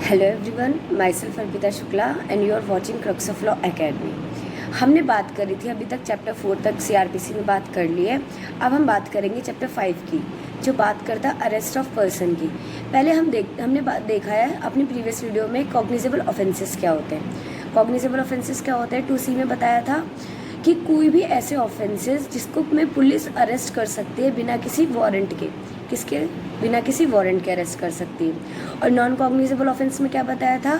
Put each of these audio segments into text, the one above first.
Hello everyone, myself Arpita Shukla and you are watching Crux of Law Academy. हमने बात करी थी अभी तक चैप्टर 4 तक सीआरपीसी में बात कर ली है। अब हम बात करेंगे चैप्टर 5 की, जो बात करता है अरेस्ट ऑफ पर्सन की। पहले हमने देखा है अपनी प्रीवियस वीडियो में कॉग्निजेबल ऑफेंसेस क्या होते हैं। कॉग्निजेबल ऑफेंसेस क्या होते हैं 2C में बताया था कि कोई भी ऐसे ऑफेंसेस जिसको में पुलिस अरेस्ट कर सकती है बिना किसी वारंट के, किसके बिना किसी वारंट के अरेस्ट कर सकती है। और नॉन कॉग्निजेबल ऑफेंस में क्या बताया था,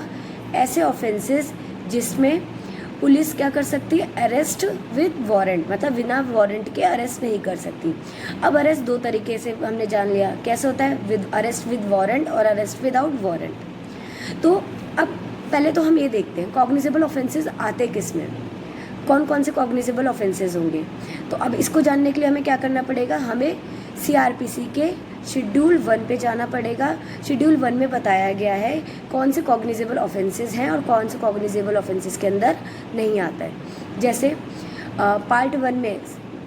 ऐसे ऑफेंसेस जिसमें पुलिस क्या कर सकती है, अरेस्ट विद वारंट, मतलब बिना वारंट के अरेस्ट नहीं कर सकती। अब अरेस्ट दो तरीके से हमने जान लिया, कैसे होता है, विद अरेस्ट विद वारंट और अरेस्ट विदाउट वारंट। तो अब पहले तो हम ये देखते हैं कॉग्निजेबल ऑफेंसेस आते किस में, कौन कौन से कॉग्निजेबल ऑफेंसेस होंगे। तो अब इसको जानने के लिए हमें क्या करना पड़ेगा, हमें सीआरपीसी के शेड्यूल 1 पे जाना पड़ेगा। शेड्यूल 1 में बताया गया है कौन से कॉग्निजेबल ऑफेंसेस हैं और कौन से कॉग्निजेबल ऑफेंसेस के अंदर नहीं आता है। जैसे पार्ट 1 में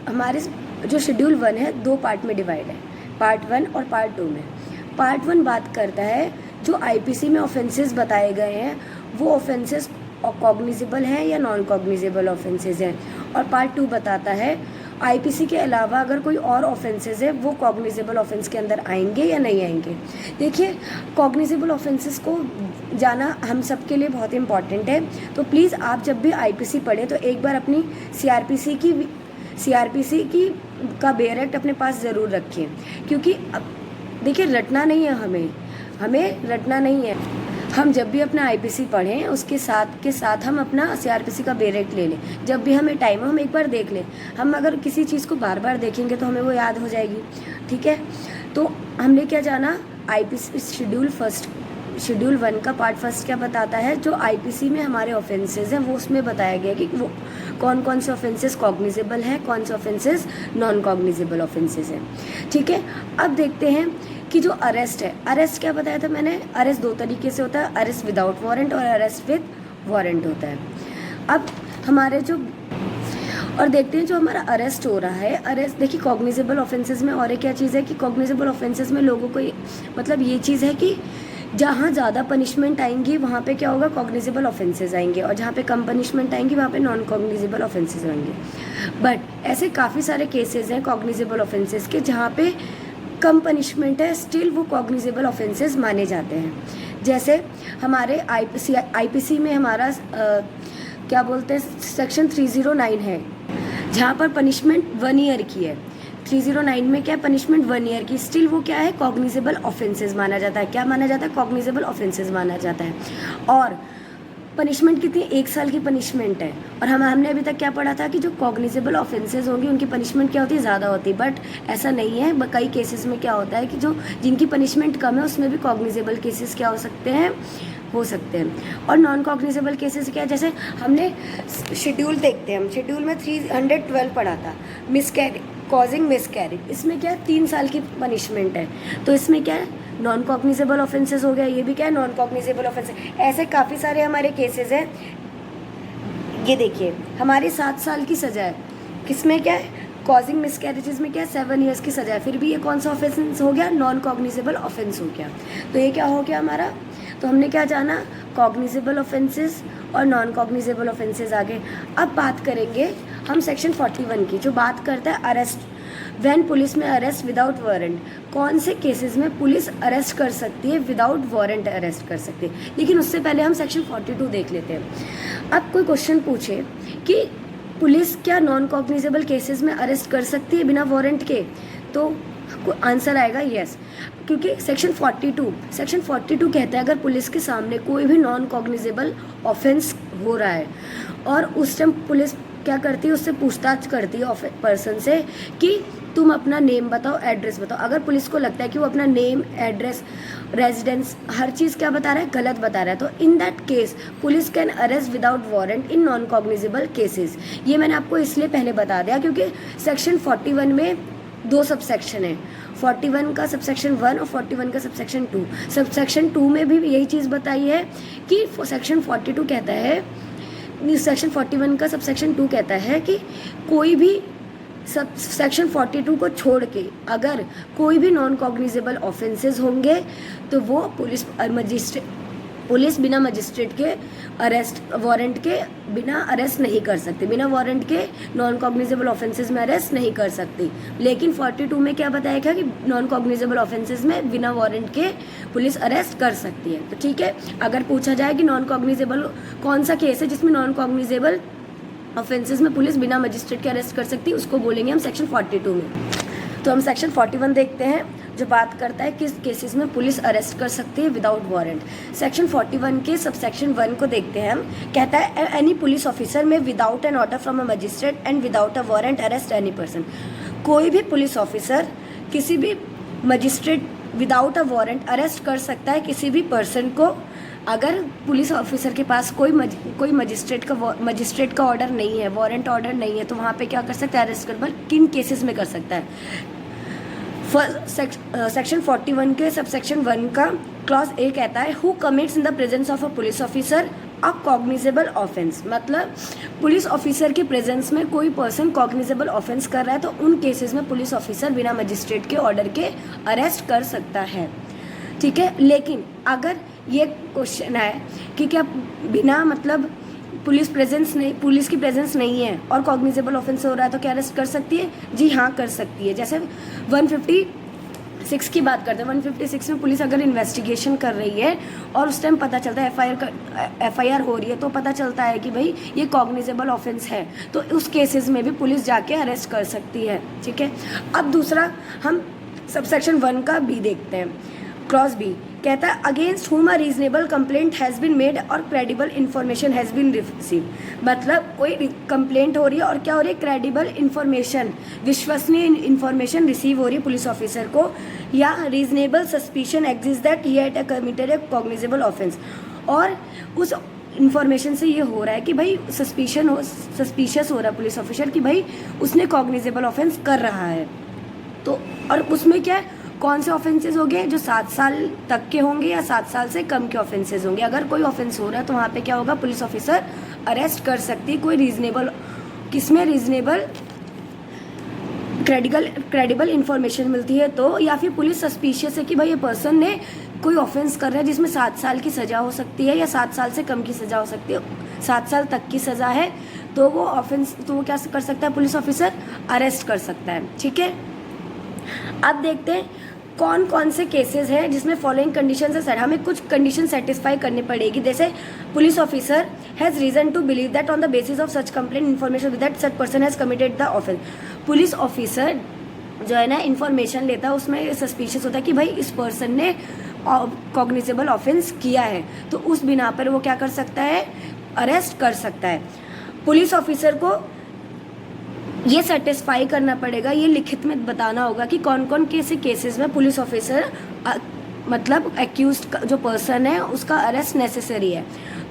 हमारे जो शेड्यूल 1 है 2 पार्ट में डिवाइड है, पार्ट 1 और पार्ट 2 में। पार्ट 1 बात करता है जो आईपीसी में ऑफेंसेस बताए गए हैं वो ऑफेंसेस कॉग्निजेबल हैं या नॉन कॉग्निजेबल ऑफेंसेस हैं, और पार्ट 2 बताता है आईपीसी के अलावा अगर कोई और ऑफेंसेस है वो कॉग्निजेबल ऑफेंस के अंदर आएंगे या नहीं आएंगे। देखिए, कॉग्निजेबल ऑफेंसेस को जाना हम सबके लिए बहुत इंपॉर्टेंट है। तो प्लीज़ आप जब भी आईपीसी पढ़ें तो एक बार अपनी सीआरपीसी की का बेयर एक्ट अपने पास ज़रूर रखें, क्योंकि देखिए रटना नहीं है, हमें रटना नहीं है। हम जब भी अपना आईपीसी पढ़ें उसके साथ हम अपना सीआरपीसी का बेयर एक्ट ले लें। जब भी हमें टाइम हो हम एक बार देख लें। हम अगर किसी चीज़ को बार बार देखेंगे तो हमें वो याद हो जाएगी, ठीक है। तो हमने क्या जाना, आईपीसी शेड्यूल 1 का पार्ट 1 क्या बताता है, जो आईपीसी में हमारे ऑफेंसेस हैं वो उसमें बताया गया कि वो कौन कौन से ऑफेंसेस कॉग्निजेबल हैं, कौन से ऑफेंसेस नॉन कॉग्निजेबल ऑफेंसेस हैं, ठीक है। अब देखते हैं कि जो अरेस्ट है, अरेस्ट क्या बताया था मैंने, अरेस्ट 2 तरीके से होता है, अरेस्ट विदाउट वारंट और अरेस्ट विद वारंट होता है। अब हमारे जो और देखते हैं जो हमारा अरेस्ट हो रहा है, अरेस्ट देखिए कॉग्निजेबल ऑफेंसेस में और एक क्या चीज़ है कि कॉग्निजेबल ऑफेंसेस में लोगों को मतलब ये चीज़ है कि जहाँ ज़्यादा पनिशमेंट आएंगी वहाँ पे क्या होगा, कॉग्निजेबल ऑफेंसेस आएंगे, और जहाँ पे कम पनिशमेंट आएंगी वहाँ पे नॉन कॉग्निजेबल ऑफेंसेस आएंगे। बट ऐसे काफ़ी सारे केसेस हैं कॉग्निजेबल ऑफेंसेस के जहाँ पे कम पनिशमेंट है, स्टिल वो कॉग्निजेबल ऑफेंसेस माने जाते हैं। जैसे हमारे आईपीसी में हमारा क्या बोलते हैं सेक्शन 309 है, जहाँ पर पनिशमेंट 1 ईयर की है। 309 में क्या पनिशमेंट 1 ईयर की, स्टिल वो क्या है, कॉग्निजेबल ऑफेंसेस माना जाता है। क्या माना जाता है, कॉग्निजेबल ऑफेंसेस माना जाता है। और पनिशमेंट कितनी, 1 साल की पनिशमेंट है। और हमने अभी तक क्या पढ़ा था कि जो कॉग्निजेबल ऑफेंसेस होंगी उनकी पनिशमेंट क्या होती है, ज़्यादा होती है। बट ऐसा नहीं है, कई केसेस में क्या होता है कि जो जिनकी पनिशमेंट कम है उसमें भी कॉग्निजेबल केसेस क्या हो सकते हैं। और नॉन कॉग्निजेबल केसेस क्या है, जैसे हमने शेड्यूल देखते हैं, हम शेड्यूल में 312 पढ़ा था, कॉजिंग मिसकैरेज। इसमें क्या है, 3 साल की पनिशमेंट है। तो इसमें क्या है, नॉन कॉग्निजेबल ऑफेंसेस हो गया, ये भी क्या है, नॉन कॉग्निजेबल ऑफेंसेस। ऐसे काफ़ी सारे हमारे केसेस हैं। ये देखिए हमारी 7 साल की सज़ा है, किसमें क्या है, कॉजिंग मिसकैरेजेस में क्या है, 7 ईयर्स की सज़ा है, फिर भी ये कौन सा ऑफेंस हो गया, नॉन कॉग्निजेबल ऑफेंस हो गया। तो ये क्या हो गया हमारा, तो हमने क्या जाना, कॉग्निजेबल ऑफेंसेस और नॉन कॉग्निजेबल ऑफेंसेस आगे। अब बात करेंगे हम सेक्शन 41 की, जो बात करता है अरेस्ट व्हेन पुलिस में अरेस्ट विदाउट वारंट। कौन से केसेस में पुलिस अरेस्ट कर सकती है, विदाउट वारंट अरेस्ट कर सकती है। लेकिन उससे पहले हम सेक्शन 42 देख लेते हैं। अब कोई क्वेश्चन पूछे कि पुलिस क्या नॉन कॉग्निजेबल केसेस में अरेस्ट कर सकती है बिना वारंट के, तो आंसर आएगा यस, क्योंकि सेक्शन 42 कहता है अगर पुलिस के सामने कोई भी नॉन कॉग्निजेबल ऑफेंस हो रहा है और उस टाइम पुलिस क्या करती है, उससे पूछताछ करती है पर्सन से कि तुम अपना नेम बताओ, एड्रेस बताओ। अगर पुलिस को लगता है कि वो अपना नेम, एड्रेस, रेजिडेंस, हर चीज़ क्या बता रहा है, गलत बता रहा है, तो in that case police can arrest without warrant in non cognizable cases. ये मैंने आपको इसलिए पहले बता दिया क्योंकि सेक्शन 41 में 2 सबसेक्शन है, 41 का सबसेक्शन 1 और 41 का सबसेक्शन 2। सबसेक्शन 2 में भी यही चीज़ बताई है कि सेक्शन 42 कहता है, सेक्शन 41 का सबसेक्शन 2 कहता है कि कोई भी सब सेक्शन 42 को छोड़ के अगर कोई भी नॉन कॉग्निजेबल ऑफेंसेस होंगे तो वो पुलिस बिना मजिस्ट्रेट के अरेस्ट वारंट के बिना अरेस्ट नहीं कर सकती, बिना वारंट के नॉन कॉग्निजेबल ऑफेंसेस में अरेस्ट नहीं कर सकती। लेकिन 42 में क्या बताया गया कि नॉन कॉग्निजेबल ऑफेंसेस में बिना वारंट के पुलिस अरेस्ट कर सकती है। तो ठीक है, अगर पूछा जाए कि नॉन कॉग्निजेबल कौन सा केस है जिसमें नॉन कॉग्निजेबल ऑफेंसेस में पुलिस बिना मजिस्ट्रेट के अरेस्ट कर सकती है, उसको बोलेंगे हम सेक्शन 42 में। तो हम सेक्शन 41 देखते हैं जो बात करता है किस केसेस में पुलिस अरेस्ट कर सकती है विदाउट वारंट। सेक्शन 41 के सबसेक्शन 1 को देखते हैं हम। कहता है एनी पुलिस ऑफिसर में without an order from a magistrate and without a warrant arrest any person. कोई भी पुलिस ऑफिसर किसी भी magistrate without a warrant arrest कर सकता है किसी भी पर्सन को। अगर पुलिस ऑफिसर के पास कोई मजिस्ट्रेट का ऑर्डर नहीं है, वारंट ऑर्डर नहीं है, तो वहाँ पे क्या कर सकता है, अरेस्ट कर किन केसेस में कर सकता है। सेक्शन 41 के सबसेक्शन 1 का क्लॉज ए कहता है who commits in the presence of a police officer a cognizable offence. मतलब पुलिस ऑफिसर के प्रेजेंस में कोई पर्सन कॉग्निजेबल ऑफेंस कर रहा है तो उन केसेस में पुलिस ऑफिसर बिना मजिस्ट्रेट के ऑर्डर के अरेस्ट कर सकता है। ठीक है, लेकिन अगर ये क्वेश्चन है कि क्या बिना मतलब पुलिस की प्रेजेंस नहीं है और कॉग्निजेबल ऑफेंस हो रहा है तो क्या अरेस्ट कर सकती है? जी हाँ, कर सकती है। जैसे 156 की बात करते हैं। 156 में पुलिस अगर इन्वेस्टिगेशन कर रही है और उस टाइम पता चलता है एफआईआर हो रही है तो पता चलता है कि भाई ये कॉग्निजेबल ऑफेंस है, तो उस केसेस में भी पुलिस जाके अरेस्ट कर सकती है। ठीक है, अब दूसरा हम सबसेक्शन 1 का बी देखते हैं। क्लॉज बी कहता है against whom a reasonable complaint has been made और credible information has been receive. मतलब कोई कंप्लेंट हो रही है और क्या हो रही है, क्रेडिबल इन्फॉर्मेशन, विश्वसनीय इन्फॉर्मेशन रिसीव हो रही है पुलिस ऑफिसर को, या reasonable suspicion exist that he had committed A cognizable offence. और उस इन्फॉर्मेशन से ये हो रहा है कि भाई सस्पिशियस हो रहा है पुलिस ऑफिसर कि भाई उसने कॉग्निजेबल ऑफेंस कर रहा है। तो और उसमें क्या है, कौन से ऑफेंसेस होंगे, जो 7 साल तक के होंगे या 7 साल से कम के ऑफेंसेस होंगे। अगर कोई ऑफेंस हो रहा है तो वहाँ पे क्या होगा, पुलिस ऑफिसर अरेस्ट कर सकती है। कोई रीजनेबल, किसमें रीजनेबल क्रेडिबल इन्फॉर्मेशन मिलती है तो, या फिर पुलिस सस्पिशियस है कि भाई ये पर्सन ने कोई ऑफेंस कर रहा है जिसमें 7 साल की सज़ा हो सकती है या 7 साल से कम की सज़ा हो सकती है, 7 साल तक की सज़ा है, तो वो क्या कर सकता है, पुलिस ऑफिसर अरेस्ट कर सकता है। ठीक है, अब देखते हैं कौन कौन से केसेस हैं जिसमें फॉलोइंग कंडीशन है। हमें कुछ कंडीशन सेटिस्फाई करनी पड़ेगी। जैसे police officer has reason to believe that on the basis of such complaint information that such person has committed the offence. Police officer जो है ना इन्फॉर्मेशन लेता है, उसमें सस्पिशियस होता है कि भाई इस पर्सन ने कॉग्निजेबल ऑफेंस किया है, तो उस बिना पर वो क्या कर सकता है, अरेस्ट कर सकता है। पुलिस ऑफिसर को ये सेटिस्फाई करना पड़ेगा, ये लिखित में बताना होगा कि कौन कौन कैसे केसेस में पुलिस ऑफिसर मतलब एक्यूज्ड जो पर्सन है उसका अरेस्ट नेसेसरी है।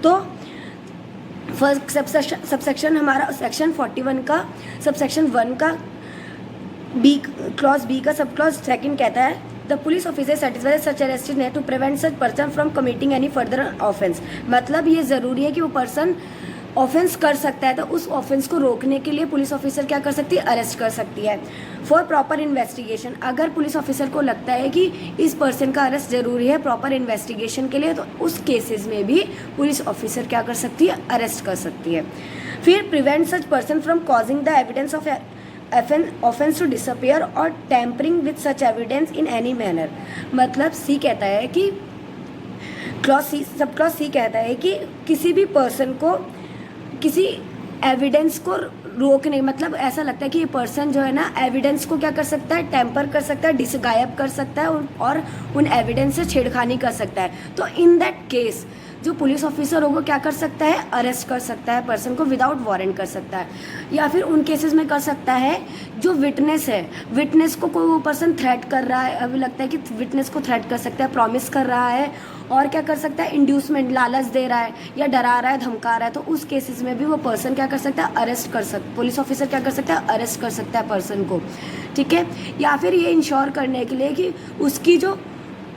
तो फर्स्ट सबसेक्शन हमारा सेक्शन 41 का सबसेक्शन 1 का बी क्लॉज बी का सब क्लॉज 2 कहता है the police officer satisfied such arrested है to prevent such person from committing any further offence. मतलब ये ज़रूरी है कि वो पर्सन ऑफेंस कर सकता है, तो उस ऑफेंस को रोकने के लिए पुलिस ऑफिसर क्या कर सकती है, अरेस्ट कर सकती है। फॉर प्रॉपर इन्वेस्टिगेशन, अगर पुलिस ऑफिसर को लगता है कि इस पर्सन का अरेस्ट ज़रूरी है प्रॉपर इन्वेस्टिगेशन के लिए, तो उस केसेस में भी पुलिस ऑफिसर क्या कर सकती है, अरेस्ट कर सकती है। फिर prevent such person from causing the evidence of offence to disappear और tampering with such evidence in any manner. मतलब सी कहता है कि सब क्लॉज सी कहता है कि किसी भी पर्सन को किसी एविडेंस को रोकने, मतलब ऐसा लगता है कि ये पर्सन जो है ना एविडेंस को क्या कर सकता है, टेम्पर कर सकता है, गायब कर सकता है और उन एविडेंस से छेड़खानी कर सकता है। तो इन दैट केस जो पुलिस ऑफिसर होगा क्या कर सकता है, अरेस्ट कर सकता है पर्सन को, विदाउट वारंट कर सकता है। या फिर उन केसेस में कर सकता है जो विटनेस है, विटनेस को कोई पर्सन थ्रेट कर रहा है, अभी लगता है कि विटनेस को थ्रेट कर सकता है, प्रॉमिस कर रहा है और क्या कर सकता है, इंड्यूसमेंट, लालच दे रहा है या डरा रहा है, धमका रहा है, तो उस केसेस में भी वो पर्सन क्या कर सकता है, अरेस्ट कर सकता, पुलिस ऑफिसर क्या कर सकता है, अरेस्ट कर सकता है पर्सन को। ठीक है, या फिर ये इंश्योर करने के लिए कि उसकी जो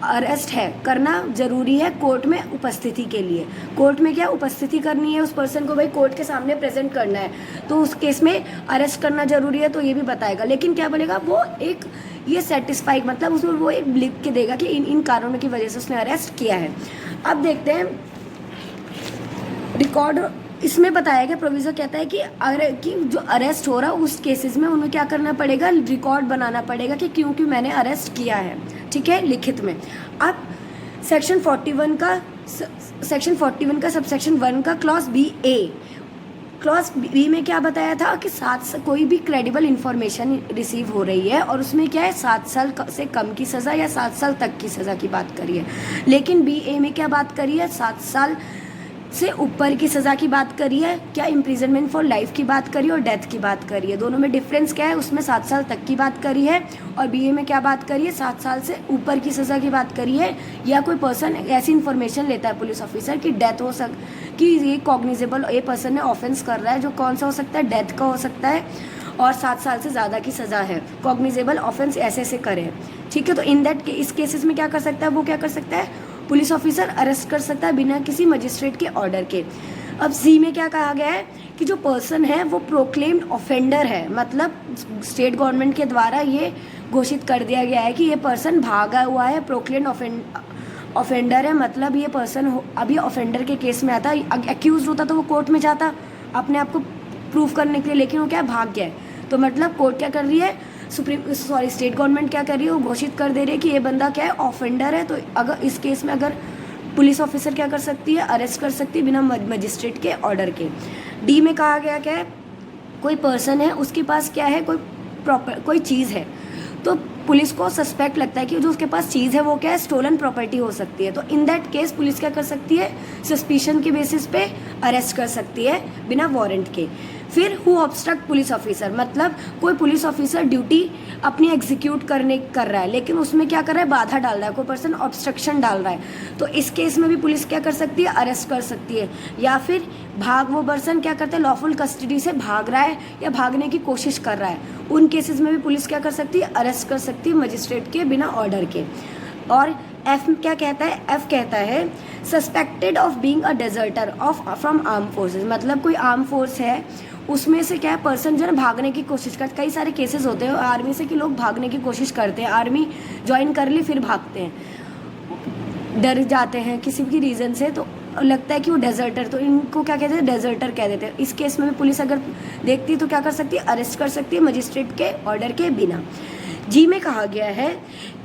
अरेस्ट है करना ज़रूरी है कोर्ट में उपस्थिति के लिए। कोर्ट में क्या उपस्थिति करनी है, उस पर्सन को भाई कोर्ट के सामने प्रेजेंट करना है, तो उस केस में अरेस्ट करना ज़रूरी है, तो ये भी बताएगा। लेकिन क्या बोलेगा वो, एक ये सेटिस्फाई, मतलब उसमें वो एक लिख के देगा कि इन कारणों की वजह से उसने अरेस्ट किया है। अब देखते हैं रिकॉर्ड इसमें बताया गया, प्रोविजन कहता है कि जो अरेस्ट हो रहा है उस केसेस में उन्हें क्या करना पड़ेगा, रिकॉर्ड बनाना पड़ेगा कि क्योंकि मैंने अरेस्ट किया है, ठीक है, लिखित में। अब सेक्शन 41 का सबसेक्शन 1 का क्लॉज बी ए, क्लॉज बी में क्या बताया था कि कोई भी क्रेडिबल इंफॉर्मेशन रिसीव हो रही है और उसमें क्या है 7 साल से कम की सज़ा या 7 साल तक की सज़ा की बात करी है। लेकिन बी ए में क्या बात करी है, 7 साल से ऊपर की सज़ा की बात करी है, क्या इम्प्रिजनमेंट फॉर लाइफ की बात करी है और डेथ की बात करी है। दोनों में डिफरेंस क्या है, उसमें 7 साल तक की बात करी है और बीए में क्या बात करी है, 7 साल से ऊपर की सज़ा की बात करी है। या कोई पर्सन ऐसी इन्फॉर्मेशन लेता है पुलिस ऑफिसर की डेथ हो कि ये कॉग्निजेबल ये पर्सन ने ऑफेंस कर रहा है, जो कौन सा हो सकता है, डेथ का हो सकता है और 7 साल से ज़्यादा की सज़ा है, कॉग्निजेबल ऑफेंस ऐसे करें, ठीक है। तो इन दैट इस केसेस में क्या कर सकता है, वो क्या कर सकता है, पुलिस ऑफिसर अरेस्ट कर सकता है बिना किसी मजिस्ट्रेट के ऑर्डर के। अब सी में क्या कहा गया है कि जो पर्सन है वो प्रोक्लेम्ड ऑफेंडर है, मतलब स्टेट गवर्नमेंट के द्वारा ये घोषित कर दिया गया है कि ये पर्सन भागा हुआ है, प्रोक्लेम्ड ऑफेंडर है, मतलब ये पर्सन अभी ऑफेंडर के केस में आता, एक्यूज होता तो वो कोर्ट में जाता अपने आप को प्रूव करने के लिए, लेकिन वो क्या भाग गया है। तो मतलब कोर्ट क्या कर रही है, स्टेट गवर्नमेंट क्या कर रही है, वो घोषित कर दे रही है कि ये बंदा क्या है, ऑफेंडर है। तो अगर इस केस में अगर पुलिस ऑफिसर क्या कर सकती है, अरेस्ट कर सकती है बिना मजिस्ट्रेट के ऑर्डर के। डी में कहा गया क्या है, कोई पर्सन है उसके पास क्या है, कोई चीज़ है, तो पुलिस को सस्पेक्ट लगता है कि जो उसके पास चीज़ है वो क्या है, स्टोलन प्रॉपर्टी हो सकती है। तो इन दैट केस पुलिस क्या कर सकती है, सस्पिशन के बेसिस पे अरेस्ट कर सकती है बिना वारंट के। फिर हु ऑब्स्ट्रक्ट पुलिस ऑफिसर, मतलब कोई पुलिस ऑफिसर ड्यूटी अपनी एग्जीक्यूट कर रहा है लेकिन उसमें क्या कर रहा है, बाधा डाल रहा है, कोई पर्सन ऑब्स्ट्रक्शन डाल रहा है, तो इस केस में भी पुलिस क्या कर सकती है, अरेस्ट कर सकती है। या फिर वो पर्सन क्या करता है, लॉफुल कस्टडी से भाग रहा है या भागने की कोशिश कर रहा है, उन केसेस में भी पुलिस क्या कर सकती है, अरेस्ट कर सकती है मजिस्ट्रेट के बिना ऑर्डर के। और एफ क्या कहता है, एफ कहता है suspected of being a deserter from arm forces, मतलब कोई आर्म फोर्स है उसमें से क्या पर्सन जो है भागने की कोशिश करते, कई सारे केसेस होते हैं आर्मी से कि लोग भागने की कोशिश करते हैं, आर्मी ज्वाइन कर ली फिर भागते हैं, डर जाते हैं किसी भी रीज़न से, तो लगता है कि वो डेजर्टर, तो इनको क्या कहते हैं, डेजर्टर कह देते हैं। इस केस में भी पुलिस अगर देखती तो क्या कर सकती है, अरेस्ट कर सकती है मजिस्ट्रेट के ऑर्डर के बिना। जी में कहा गया है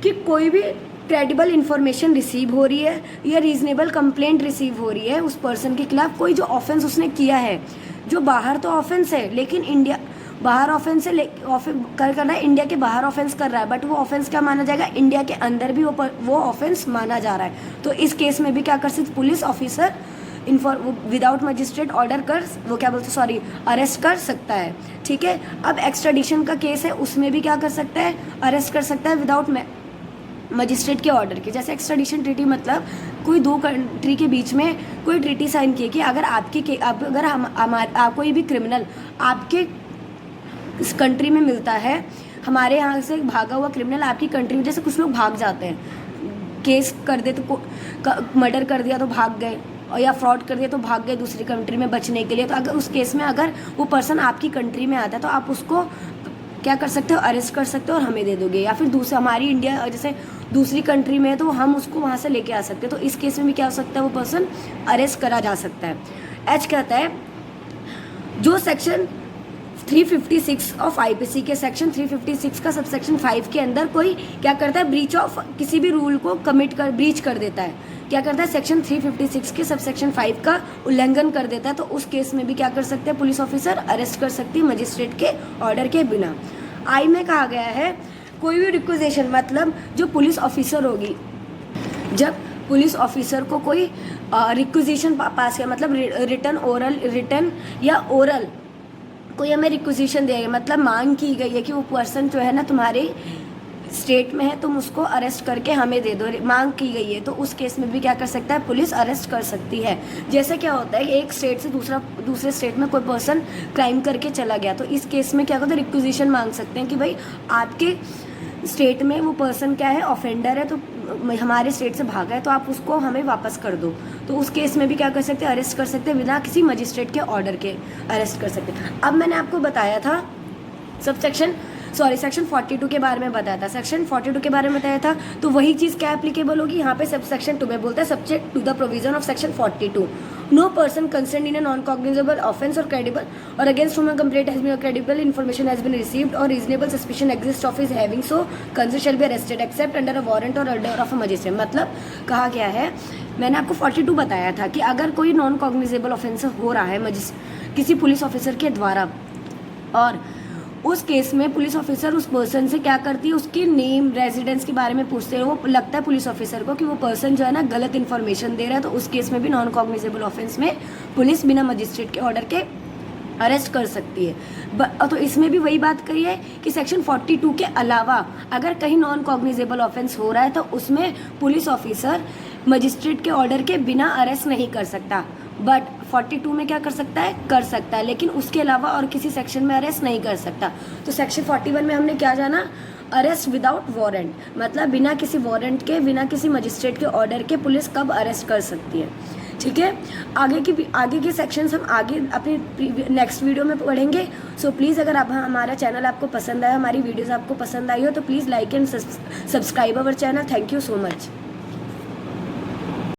कि कोई भी क्रेडिबल इन्फॉर्मेशन रिसीव हो रही है या रीजनेबल कंप्लेंट रिसीव हो रही है उस पर्सन के खिलाफ, कोई जो ऑफेंस उसने किया है, जो बाहर तो ऑफेंस है लेकिन इंडिया बाहर ऑफेंस है, कर रहा है इंडिया के बाहर ऑफेंस कर रहा है, बट वो ऑफेंस क्या माना जाएगा, इंडिया के अंदर भी वो ऑफेंस माना जा रहा है। तो इस केस में भी क्या कर सकती police officer without magistrate order arrest कर सकता है, ठीक है। अब एक्स्ट्राडिशन का केस है, उसमें भी क्या कर सकता है, अरेस्ट कर सकता है विदाउट मजिस्ट्रेट के ऑर्डर के। जैसे एक्स्ट्राडिशन ट्रीटी, मतलब कोई दो कंट्री के बीच में कोई ट्रीटी साइन की कि अगर कोई भी क्रिमिनल आपके इस कंट्री में मिलता है, हमारे यहाँ से भागा हुआ क्रिमिनल आपकी कंट्री में, जैसे कुछ लोग भाग जाते हैं, केस कर दे तो मर्डर कर दिया तो भाग गए, और या फ्रॉड कर दिया तो भाग गए दूसरी कंट्री में बचने के लिए, तो अगर उस केस में अगर वो पर्सन आपकी कंट्री में आता है तो आप उसको क्या कर सकते हो, अरेस्ट कर सकते हो और हमें दे दोगे। या फिर हमारी इंडिया जैसे दूसरी कंट्री में है तो हम उसको वहाँ से लेके आ सकते हैं, तो इस केस में भी क्या हो सकता है, वो पर्सन अरेस्ट करा जा सकता है। एच कहता है जो सेक्शन 356 ऑफ आईपीसी के सेक्शन 356 का सबसेक्शन 5 के अंदर कोई क्या करता है, ब्रीच ऑफ किसी भी रूल को ब्रीच कर देता है, क्या करता है, सेक्शन 356 के सबसेक्शन 5 का उल्लंघन कर देता है, तो उस केस में भी क्या कर सकते हैं, पुलिस ऑफिसर अरेस्ट कर सकती है मजिस्ट्रेट के ऑर्डर के बिना। आई में कहा गया है कोई भी रिक्वेजेशन, मतलब जो पुलिस ऑफिसर होगी, जब पुलिस ऑफिसर को कोई रिक्वेजेशन पास किया, मतलब रिटर्न या ओरल कोई हमें रिक्वेजिशन दिया गया, मतलब मांग की गई है कि वो पर्सन जो है ना तुम्हारे स्टेट में है, तुम उसको अरेस्ट करके हमें दे दो, मांग की गई है, तो उस केस में भी क्या कर सकता है, पुलिस अरेस्ट कर सकती है। जैसे क्या होता है एक स्टेट से दूसरे स्टेट में कोई पर्सन क्राइम करके चला गया, तो इस केस में क्या होता है, रिक्वेजिशन मांग सकते हैं कि भाई आपके स्टेट में वो पर्सन क्या है, ऑफेंडर है, तो हमारे स्टेट से भागा है, तो आप उसको हमें वापस कर दो, तो उस केस में भी क्या कर सकते हैं, अरेस्ट कर सकते हैं बिना किसी मजिस्ट्रेट के ऑर्डर के अरेस्ट कर सकते हैं। अब मैंने आपको बताया था सबसेक्शन सॉरी सेक्शन 42 के बारे में बताया था। सेक्शन 42 के बारे में बताया था तो वही चीज़ क्या एप्लीकेबल होगी यहाँ पे सब सेक्शन 2 में बोलता है subject to the provision of section 42 no person concern in a non cognizable offence और क्रेडिबल और against whom a complaint has been or credible information has been received or reasonable suspicion exists of his having so concerned shall be arrested except under a warrant or order of a magistrate। मतलब कहा गया है, मैंने आपको 42 बताया था कि अगर कोई नॉन कॉग्निजेबल ऑफेंस हो रहा है किसी पुलिस ऑफिसर के द्वारा और उस केस में पुलिस ऑफिसर उस पर्सन से क्या करती है, उसके नेम रेजिडेंस के बारे में पूछते हैं। वो लगता है पुलिस ऑफिसर को कि वो पर्सन जो है ना गलत इन्फॉर्मेशन दे रहा है, तो उस केस में भी नॉन कॉग्निजेबल ऑफेंस में पुलिस बिना मजिस्ट्रेट के ऑर्डर के अरेस्ट कर सकती है। तो इसमें भी वही बात कही है कि सेक्शन 42 के अलावा अगर कहीं नॉन कॉग्निजेबल ऑफेंस हो रहा है तो उसमें पुलिस ऑफिसर मजिस्ट्रेट के ऑर्डर के बिना अरेस्ट नहीं कर सकता, बट 42 में क्या कर सकता है, लेकिन उसके अलावा और किसी सेक्शन में अरेस्ट नहीं कर सकता। तो सेक्शन 41 में हमने क्या जाना, अरेस्ट विदाउट वारंट, मतलब बिना किसी वारंट के, बिना किसी मजिस्ट्रेट के ऑर्डर के पुलिस कब अरेस्ट कर सकती है। ठीक है, आगे के सेक्शंस हम आगे अपनी नेक्स्ट वीडियो में पढ़ेंगे। सो प्लीज़ अगर आप हमारा चैनल आपको पसंद आया, हमारी वीडियोस आपको पसंद आई हो तो please like and subscribe our channel. Thank you so much.